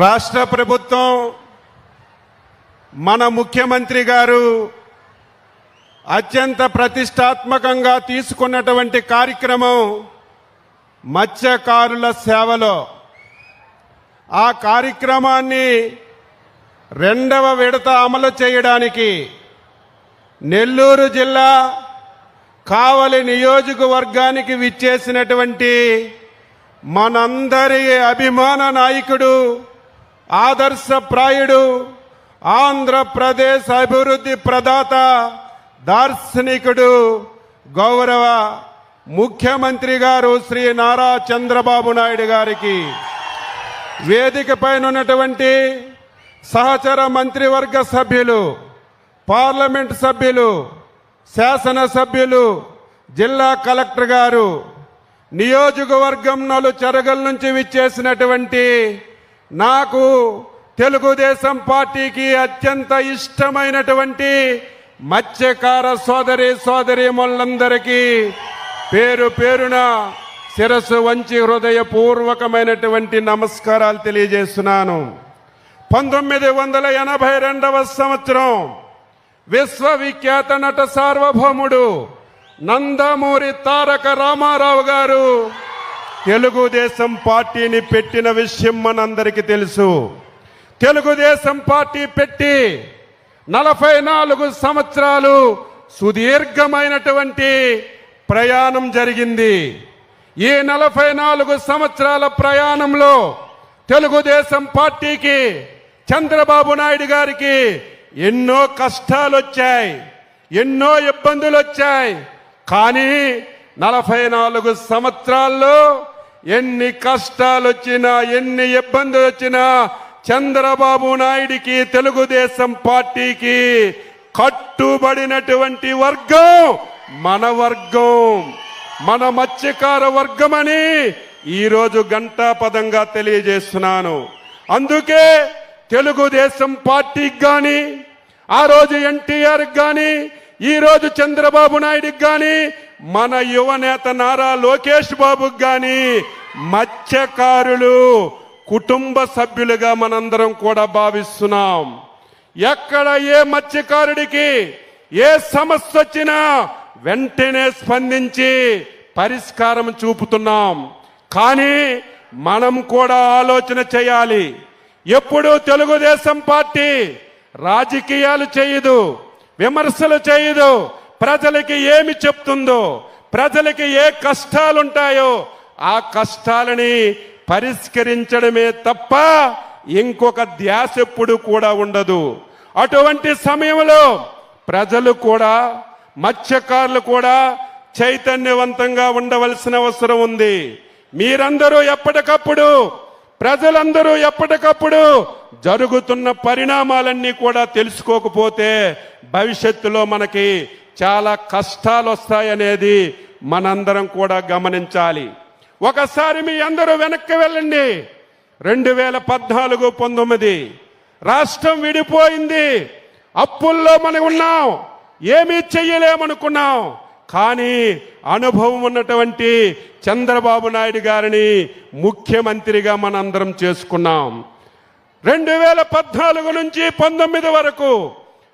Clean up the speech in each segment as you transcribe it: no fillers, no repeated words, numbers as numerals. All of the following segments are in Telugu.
రాష్ట్ర ప్రభుత్వం మన ముఖ్యమంత్రి గారు అత్యంత ప్రతిష్టాత్మకంగా తీసుకున్నటువంటి కార్యక్రమం మత్స్యకారుల సేవలో. ఆ కార్యక్రమాన్ని రెండవ విడత అమలు చేయడానికి నెల్లూరు జిల్లా కావలి నియోజకవర్గానికి విచ్చేసినటువంటి మనందరి అభిమాన నాయకుడు, ఆదర్శప్రాయుడు, ఆంధ్రప్రదేశ్ అభివృద్ధి ప్రదాత, దార్శనికుడు, గౌరవ ముఖ్యమంత్రి గారు శ్రీ నారా చంద్రబాబు నాయుడు గారికి, వేదిక పైన ఉన్నటువంటి సహచర మంత్రివర్గ సభ్యులు, పార్లమెంట్ సభ్యులు, శాసనసభ్యులు, జిల్లా కలెక్టర్ గారు, నియోజకవర్గం చెరగల నుంచి విచ్చేసినటువంటి నాకు తెలుగుదేశం పార్టీకి అత్యంత ఇష్టమైనటువంటి మత్స్యకార సోదరీమణులందరికీ పేరు పేరున శిరస్సు వంచి హృదయపూర్వకమైనటువంటి నమస్కారాలు తెలియజేస్తున్నాను. 1982వ సంవత్సరం విశ్వవిఖ్యాత నట సార్వభౌముడు నందమూరి తారక రామారావు గారు తెలుగుదేశం పార్టీని పెట్టిన విషయం మనందరికీ తెలుసు. తెలుగుదేశం పార్టీ పెట్టి 44 సంవత్సరాలు సుదీర్ఘమైనటువంటి ప్రయాణం జరిగింది. ఈ 44 సంవత్సరాల ప్రయాణంలో తెలుగుదేశం పార్టీకి, చంద్రబాబు నాయుడు గారికి ఎన్నో కష్టాలు వచ్చాయి, ఎన్నో ఇబ్బందులు వచ్చాయి. కానీ 44 సంవత్సరాల్లో ఎన్ని కష్టాలు వచ్చినా, ఎన్ని ఇబ్బందులు వచ్చినా చంద్రబాబు నాయుడికి, తెలుగుదేశం పార్టీకి కట్టుబడినటువంటి వర్గం మన వర్గం, మన మత్స్యకార వర్గమని ఈరోజు ఘంటాపదంగా తెలియజేస్తున్నాను. అందుకే తెలుగుదేశం పార్టీకి కానీ, ఆ రోజు ఎన్టీఆర్ కానీ, ఈరోజు చంద్రబాబు నాయుడికి కానీ, మన యువనేత నారా లోకేష్ బాబుకి కానీ మత్స్యకారులు కుటుంబ సభ్యులుగా మనందరం కూడా భావిస్తున్నాం. ఎక్కడ ఏ మత్స్యకారుడికి ఏ సమస్య వచ్చినా వెంటనే స్పందించి పరిష్కారం చూపుతున్నాం. కానీ మనం కూడా ఆలోచన చేయాలి. ఎప్పుడు తెలుగుదేశం పార్టీ రాజకీయాలు చేయదు, విమర్శలు చేయదు. ప్రజలకి ఏమి చెప్తుందో, ప్రజలకి ఏ కష్టాలుంటాయో ఆ కష్టాలని పరిష్కరించడమే తప్ప ఇంకొక ధ్యాస ఎప్పుడు కూడా ఉండదు. అటువంటి సమయంలో ప్రజలు కూడా, మత్స్యకారులు కూడా చైతన్యవంతంగా ఉండవలసిన అవసరం ఉంది. మీరందరూ ఎప్పటికప్పుడు, ప్రజలందరూ ఎప్పటికప్పుడు జరుగుతున్న పరిణామాలన్నీ కూడా తెలుసుకోకపోతే భవిష్యత్తులో మనకి చాలా కష్టాలు వస్తాయనేది మనందరం కూడా గమనించాలి. ఒకసారి మీ అందరూ వెనక్కి వెళ్ళండి. 2014-19 రాష్ట్రం విడిపోయింది. అప్పుల్లో మనం ఉన్నాం, ఏమీ చెయ్యలేమనుకున్నాం. కానీ అనుభవం ఉన్నటువంటి చంద్రబాబు నాయుడు గారిని ముఖ్యమంత్రిగా మనందరం చేసుకున్నాం. 2014 నుంచి 19 వరకు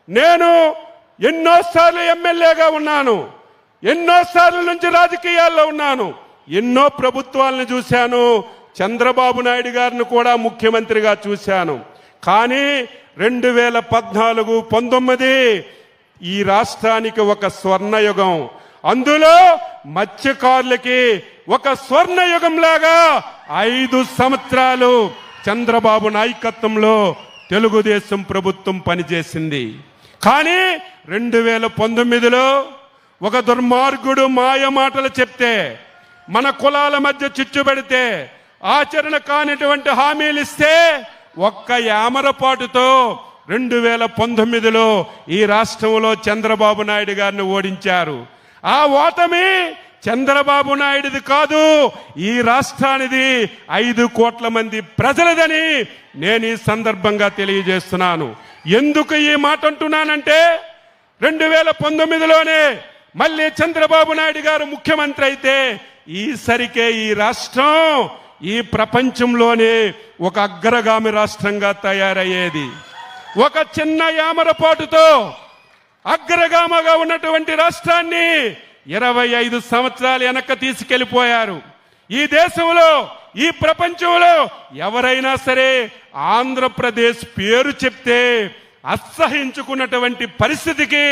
నేను ఎన్నోసార్లు ఎమ్మెల్యేగా ఉన్నాను, ఎన్నోసార్లు నుంచి రాజకీయాల్లో ఉన్నాను, ఎన్నో ప్రభుత్వాలను చూశాను, చంద్రబాబు నాయుడు గారిని కూడా ముఖ్యమంత్రిగా చూశాను. కానీ 2014-19 ఈ రాష్ట్రానికి ఒక స్వర్ణయుగం. అందులో మత్స్యకారులకి ఒక స్వర్ణయుగం లాగా 5 సంవత్సరాలు చంద్రబాబు నాయకత్వంలో తెలుగుదేశం ప్రభుత్వం పనిచేసింది. కానీ 2019లో ఒక దుర్మార్గుడు మాయ మాటలు చెప్తే, మన కులాల మధ్య చిచ్చు పెడితే, ఆచరణ కానిటువంటి హామీలు ఇస్తే ఒక్క యామరపాటుతో 2019లో ఈ రాష్ట్రంలో చంద్రబాబు నాయుడు గారిని ఓడించారు. ఆ ఓటమి చంద్రబాబు నాయుడిది కాదు, ఈ రాష్ట్రానిది 5 కోట్ల మంది ప్రజలదని నేను ఈ సందర్భంగా తెలియజేస్తున్నాను. ఎందుకు ఈ మాట అంటున్నానంటే 2019లోనే మళ్ళీ చంద్రబాబు నాయుడు గారు ముఖ్యమంత్రి అయితే ఈసరికే ఈ రాష్ట్రం ఈ ప్రపంచంలోనే ఒక అగ్రగామి రాష్ట్రంగా తయారయ్యేది. ఒక చిన్న యామరపాటుతో అగ్రగామగా ఉన్నటువంటి రాష్ట్రాన్ని 25 సంవత్సరాలు వెనక్కి తీసుకెళ్లిపోయారు. ఈ దేశంలో, ఈ ప్రపంచంలో ఎవరైనా సరే ఆంధ్రప్రదేశ్ పేరు చెప్తే అసహించుకున్నటువంటి పరిస్థితికి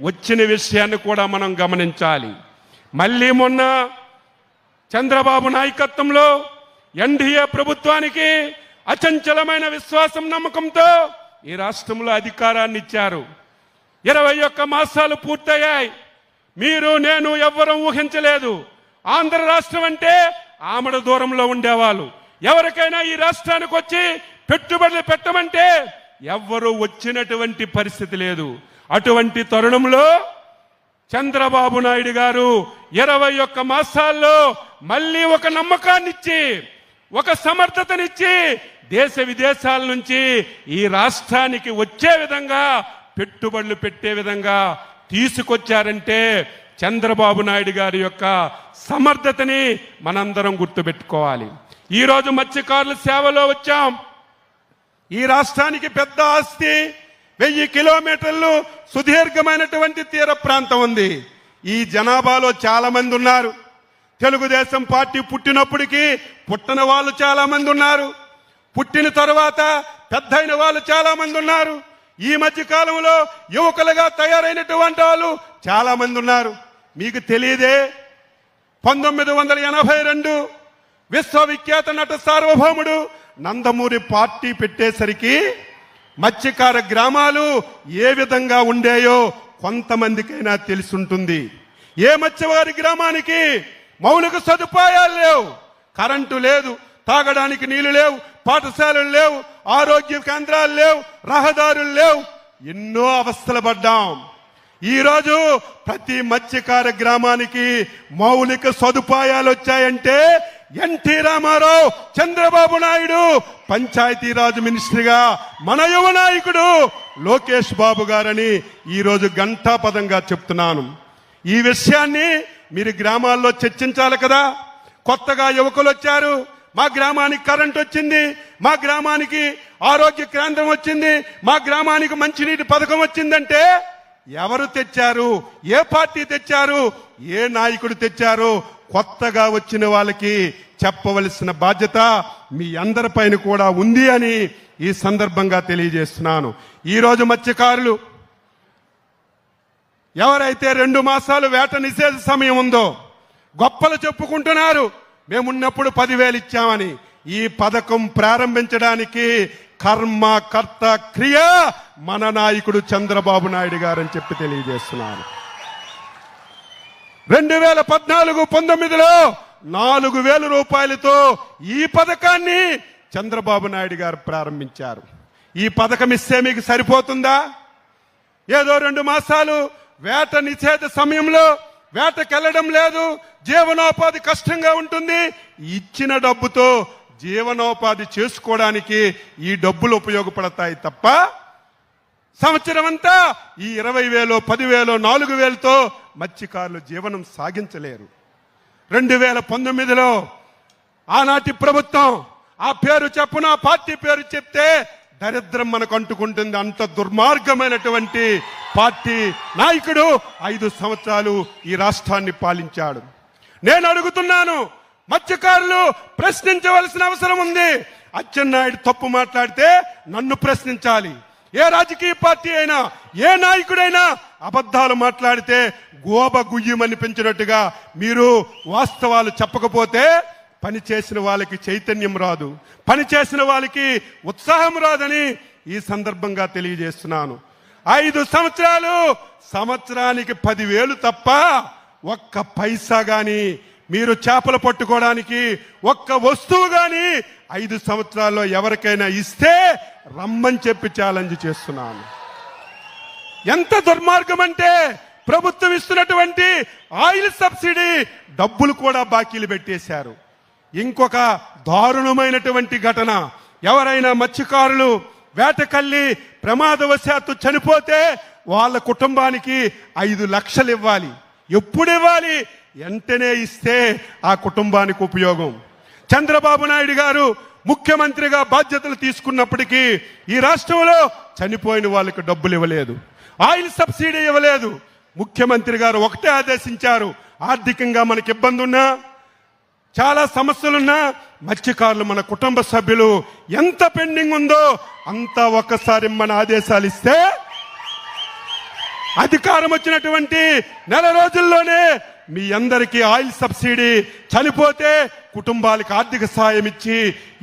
వచ్చిన విషయాన్ని కూడా మనం గమనించాలి. మళ్ళీ మొన్న చంద్రబాబు నాయకత్వంలో ఎన్డీఏ ప్రభుత్వానికి అచంచలమైన విశ్వాసం, నమ్మకంతో ఈ రాష్ట్రంలో అధికారాన్ని ఇచ్చారు. 21 మాసాలు పూర్తయ్యాయి. మీరు, నేను ఎవ్వరూ ఊహించలేదు. ఆంధ్ర రాష్ట్రం అంటే ఆమడ దూరంలో ఉండేవాళ్ళు. ఎవరికైనా ఈ రాష్ట్రానికి వచ్చి పెట్టుబడులు పెట్టమంటే ఎవ్వరూ వచ్చినటువంటి పరిస్థితి లేదు. అటువంటి తరుణంలో చంద్రబాబు నాయుడు గారు 21 మాసాల్లో మళ్ళీ ఒక నమ్మకాన్నిచ్చి, ఒక సమర్థతనిచ్చి దేశ విదేశాల నుంచి ఈ రాష్ట్రానికి వచ్చే విధంగా, పెట్టుబడులు పెట్టే విధంగా తీసుకొచ్చారంటే చంద్రబాబు నాయుడు గారి యొక్క సమర్థతని మనందరం గుర్తుపెట్టుకోవాలి. ఈరోజు మత్స్యకారుల సేవలో వచ్చాం. ఈ రాష్ట్రానికి పెద్ద ఆస్తి 1000 కిలోమీటర్లు సుదీర్ఘమైనటువంటి తీర ప్రాంతం ఉంది. ఈ జనాభాలో చాలా మంది ఉన్నారు. తెలుగుదేశం పార్టీ పుట్టినప్పటికీ పుట్టని వాళ్ళు చాలా మంది ఉన్నారు. పుట్టిన తర్వాత పెద్దయిన వాళ్ళు చాలా మంది ఉన్నారు. ఈ మధ్య కాలంలో యువకులుగా తయారైనటువంటి వాళ్ళు చాలా మంది ఉన్నారు. మీకు తెలియదే, 1982 విశ్వవిఖ్యాత నట సార్వభౌముడు నందమూరి పార్టీ పెట్టేసరికి మత్స్యకార గ్రామాలు ఏ విధంగా ఉండేయో కొంతమందికైనా తెలుసుంటుంది. ఏ మత్స్యవారి గ్రామానికి మౌలిక సదుపాయాలు లేవు, కరెంటు లేదు, తాగడానికి నీళ్లు లేవు, పాఠశాలలు లేవు, ఆరోగ్య కేంద్రాలు లేవు, రహదారులు లేవు. ఎన్నో అవస్థలు పడ్డాం. ఈరోజు ప్రతి మత్స్యకార గ్రామానికి మౌలిక సదుపాయాలు వచ్చాయంటే ఎన్టీ రామారావు, చంద్రబాబు నాయుడు పంచాయతీరాజ్ మినిస్టర్గా మన యువ నాయకుడు లోకేష్ బాబు గారని ఈరోజు ఘంటాపదంగా చెప్తున్నాను. ఈ విషయాన్ని మీరు గ్రామాల్లో చర్చించాలి కదా. కొత్తగా యువకులు వచ్చారు, మా గ్రామానికి కరెంట్ వచ్చింది, మా గ్రామానికి ఆరోగ్య కేంద్రం వచ్చింది, మా గ్రామానికి మంచినీటి పథకం వచ్చిందంటే ఎవరు తెచ్చారు, ఏ పార్టీ తెచ్చారు, ఏ నాయకుడు తెచ్చారు? కొత్తగా వచ్చిన వాళ్ళకి చెప్పవలసిన బాధ్యత మీ అందరిపైన కూడా ఉంది అని ఈ సందర్భంగా తెలియజేస్తున్నాను. ఈరోజు మత్స్యకారులు ఎవరైతే 2 మాసాలు వేట నిషేధ సమయం ఉందో గొప్పలు చెప్పుకుంటున్నారు, మేమున్నప్పుడు 10,000 ఇచ్చామని. ఈ పథకం ప్రారంభించడానికి కర్మ కర్త క్రియ మన నాయకుడు చంద్రబాబు నాయుడు గారని చెప్పి తెలియజేస్తున్నారు. 2014-19లో 4,000 రూపాయలతో ఈ పథకాన్ని చంద్రబాబు నాయుడు గారు ప్రారంభించారు. ఈ పథకం ఇస్తే మీకు సరిపోతుందా? ఏదో 2 మాసాలు వేట నిషేధ సమయంలో వేటకెళ్లడం లేదు, జీవనోపాధి కష్టంగా ఉంటుంది, ఇచ్చిన డబ్బుతో జీవనోపాధి చేసుకోవడానికి ఈ డబ్బులు ఉపయోగపడతాయి తప్ప సంవత్సరం అంతా ఈ 20,000, 10,000, 4,000తో మత్స్యకారులు జీవనం సాగించలేరు. 2019లో ఆనాటి ప్రభుత్వం ఆ పేరు చెప్పున, పార్టీ పేరు చెప్తే దరిద్రం మనకు అంటుకుంటుంది. అంత దుర్మార్గమైనటువంటి పార్టీ నాయకుడు 5 సంవత్సరాలు ఈ రాష్ట్రాన్ని పాలించాడు. నేను అడుగుతున్నాను, మత్స్యకారులు ప్రశ్నించవలసిన అవసరం ఉంది. అచ్చెన్నాయుడు తప్పు మాట్లాడితే నన్ను ప్రశ్నించాలి. ఏ రాజకీయ పార్టీ అయినా, ఏ నాయకుడైనా అబద్ధాలు మాట్లాడితే గోబ గుయ్యమనిపించినట్టుగా మీరు వాస్తవాలు చెప్పకపోతే పని చేసిన వాళ్ళకి చైతన్యం రాదు, పని చేసిన వాళ్ళకి ఉత్సాహం రాదని ఈ సందర్భంగా తెలియజేస్తున్నాను. 5 సంవత్సరాలు, సంవత్సరానికి 10,000 తప్ప ఒక్క పైసా గాని మీరు చేపలు పట్టుకోవడానికి ఒక్క వస్తువు గాని 5 సంవత్సరాల్లో ఎవరికైనా ఇస్తే రమ్మని చెప్పి ఛాలెంజ్ చేస్తున్నాను. ఎంత దుర్మార్గం అంటే ప్రభుత్వం ఇస్తున్నటువంటి ఆయిల్ సబ్సిడీ డబ్బులు కూడా బాకీలు పెట్టేశారు. ఇంకొక దారుణమైనటువంటి ఘటన, ఎవరైనా మత్స్యకారులు వేటకల్లి ప్రమాదవశాత్తు చనిపోతే వాళ్ళ కుటుంబానికి 5 లక్షలు ఇవ్వాలి. ఎప్పుడు ఇవ్వాలి? వెంటనే ఇస్తే ఆ కుటుంబానికి ఉపయోగం. చంద్రబాబు నాయుడు గారు ముఖ్యమంత్రిగా బాధ్యతలు తీసుకున్నప్పటికీ ఈ రాష్ట్రంలో చనిపోయిన వాళ్ళకి డబ్బులు ఇవ్వలేదు, ఆయిల్ సబ్సిడీ ఇవ్వలేదు. ముఖ్యమంత్రి గారు ఒకటే ఆదేశించారు, ఆర్థికంగా మనకి ఇబ్బంది ఉన్నా, చాలా సమస్యలున్నా మత్స్యకారులు మన కుటుంబ సభ్యులు ఎంత పెండింగ్ ఉందో అంతా ఒక్కసారి మన ఆదేశాలు ఇస్తే అధికారం వచ్చినటువంటి నెల రోజుల్లోనే మీ అందరికీ ఆయిల్ సబ్సిడీ, చనిపోతే కుటుంబాలకు ఆర్థిక సాయం ఇచ్చి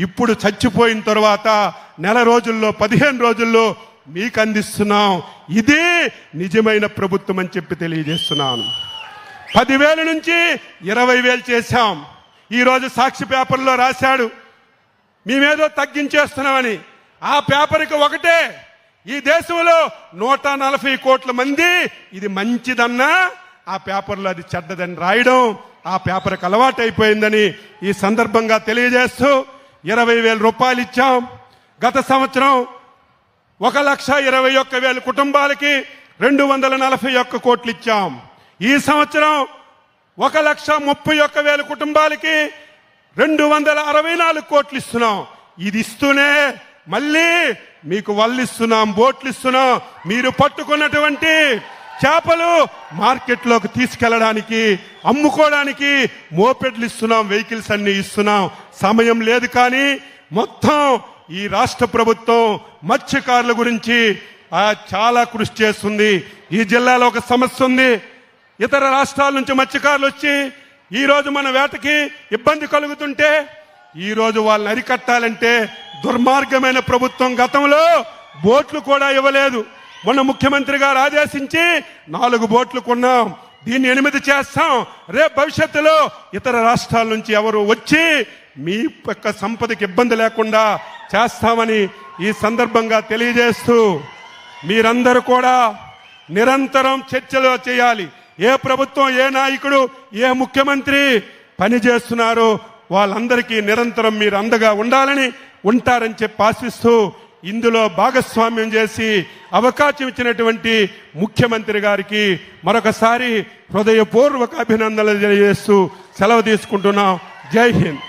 ఇప్పుడు చచ్చిపోయిన తర్వాత నెల రోజుల్లో 15 రోజుల్లో మీకు అందిస్తున్నాం. ఇది నిజమైన ప్రభుత్వం అని చెప్పి తెలియజేస్తున్నాను. 10,000 నుంచి 20,000 చేశాం. ఈరోజు సాక్షి పేపర్లో రాశాడు మేమేదో తగ్గించేస్తున్నామని. ఆ పేపర్కి ఒకటే, ఈ దేశంలో 140 కోట్ల మంది ఇది మంచిదన్నా ఆ పేపర్లో అది చెడ్డదని రాయడం ఆ పేపర్కి అలవాటు అయిపోయిందని ఈ సందర్భంగా తెలియజేస్తూ 20,000 రూపాయలు ఇచ్చాం. గత సంవత్సరం 1,21,000 కుటుంబాలకి 241 కోట్లు ఇచ్చాం. ఈ సంవత్సరం 1,31,000 కుటుంబాలకి 264 కోట్లు ఇస్తున్నాం. ఇది ఇస్తూనే మళ్ళీ మీకు వల్లిస్తున్నాం, బోట్లు ఇస్తున్నాం. మీరు పట్టుకున్నటువంటి చేపలు మార్కెట్లోకి తీసుకెళ్లడానికి, అమ్ముకోవడానికి మోపెడ్లు ఇస్తున్నాం, వెహికల్స్ అన్ని ఇస్తున్నాం. సమయం లేదు కానీ మొత్తం ఈ రాష్ట్ర ప్రభుత్వం మత్స్యకారుల గురించి చాలా కృషి చేస్తుంది. ఈ జిల్లాలో ఒక సమస్య ఉంది. ఇతర రాష్ట్రాల నుంచి మత్స్యకారులు వచ్చి ఈరోజు మన వేటకి ఇబ్బంది కలుగుతుంటే ఈరోజు వాళ్ళని అరికట్టాలంటే దుర్మార్గమైన ప్రభుత్వం గతంలో బోట్లు కూడా ఇవ్వలేదు. మొన్న ముఖ్యమంత్రి గారు ఆదేశించి 4 బోట్లు కొన్నాం, దీన్ని 8 చేస్తాం. రేపు భవిష్యత్తులో ఇతర రాష్ట్రాల నుంచి ఎవరు వచ్చి మీ యొక్క సంపదకి ఇబ్బంది లేకుండా చేస్తామని ఈ సందర్భంగా తెలియజేస్తూ మీరందరూ కూడా నిరంతరం చర్చలు చేయాలి. ఏ ప్రభుత్వం, ఏ నాయకుడు, ఏ ముఖ్యమంత్రి పని చేస్తున్నారో వాళ్ళందరికీ నిరంతరం మీరు అండగా ఉండాలని, ఉంటారని చెప్పి ఆశిస్తూ ఇందులో భాగస్వామ్యం చేసి అవకాశం ఇచ్చినటువంటి ముఖ్యమంత్రి గారికి మరొకసారి హృదయపూర్వక అభినందనలు తెలియజేస్తూ సెలవు తీసుకుంటున్నాం. జై హింద్.